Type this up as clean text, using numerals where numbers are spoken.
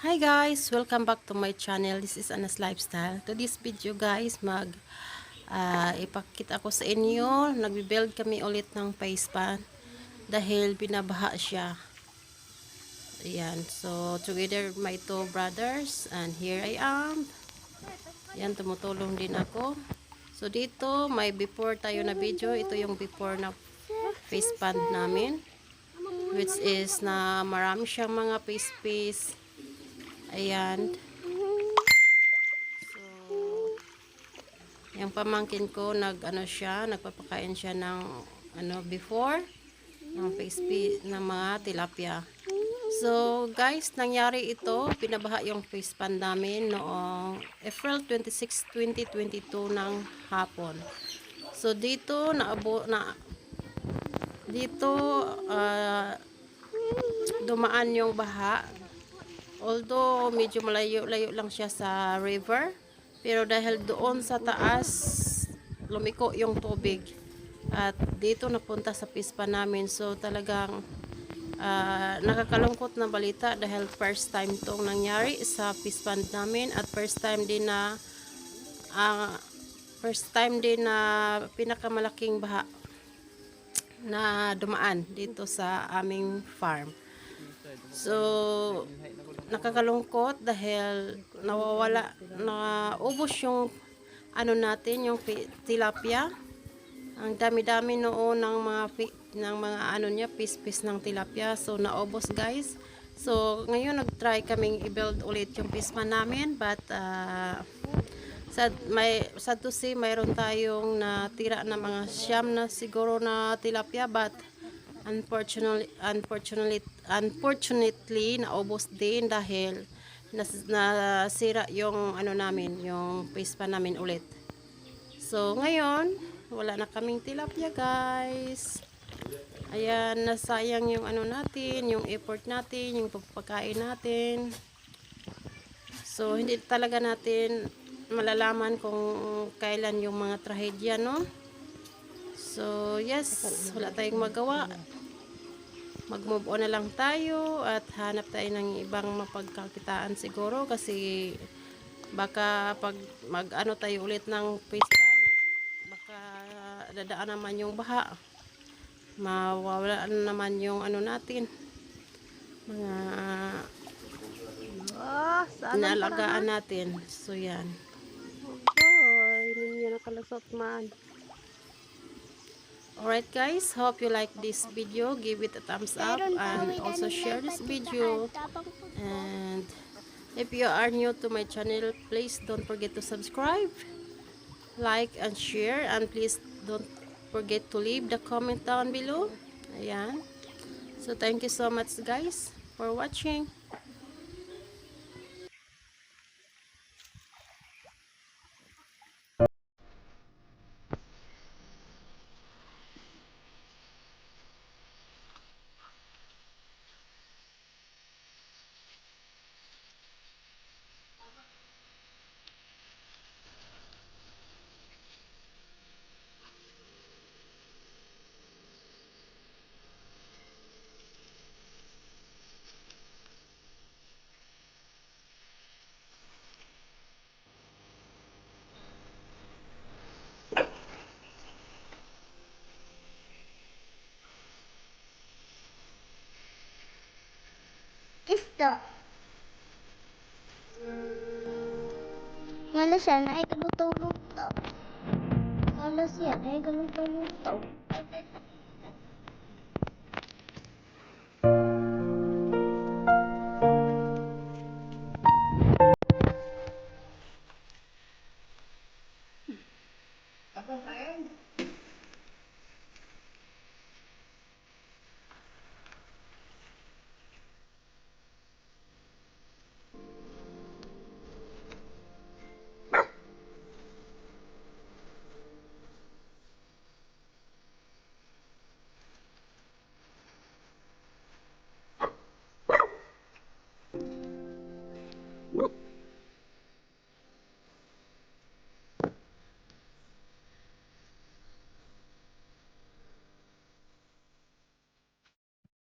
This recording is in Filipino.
Hi guys, welcome back to my channel. This is Anas Lifestyle. To this video guys, ipakita ko sa inyo, nagbi-build kami ulit ng face pan dahil binabaha siya. Ayan, so together my two brothers and here I am. Ayan, tumutulong din ako. So dito, may before tayo na video. Ito yung before na face pan namin, which is na marami siyang mga face. Ayan. So, yung pamangkin ko nagpapakain siya ng before ng ng mga tilapia. So, guys, nangyari ito, pinabaha yung face pan namin noong April 26, 2022 ng hapon. So, dito dumaan yung baha. Although medyo malayo-layo lang siya sa river, pero dahil doon sa taas lumiko yung tubig at dito napunta sa pispa namin. So talagang nakakalungkot na balita dahil first time tong nangyari sa pispa namin at first time din na pinakamalaking baha na dumaan dito sa aming farm. So nakakalungkot dahil naubos yung yung tilapia. Ang dami-dami noon ng mga piece ng tilapia. So naubos guys. So ngayon nag-try kaming i-build ulit yung pisma namin, but sad to say mayroon tayong natira na mga siyam na siguro na tilapia, but unfortunately naubos din dahil nasira yung yung pispa namin ulit. So ngayon wala na kaming tilapia guys. Ayan, nasayang yung yung effort natin, yung pagpakain natin. So hindi talaga natin malalaman kung kailan yung mga trahedya, no? So yes, wala tayong magawa. Mag-move on na lang tayo at hanap tayo ng ibang mapagkakitaan siguro, kasi baka pag tayo ulit ng pispan, baka dadaan naman yung baha, mawawala naman yung natin, mga inalagaan natin. So yan, hindi niya nakalasot man. Alright guys, hope you like this video. Give it a thumbs up and also share this video. And if you are new to my channel, please don't forget to subscribe, like and share, and please don't forget to leave the comment down below. Ayan. So thank you so much guys for watching. Isto. Malas yan ay galutulog to. Malas yan ay galutulog to.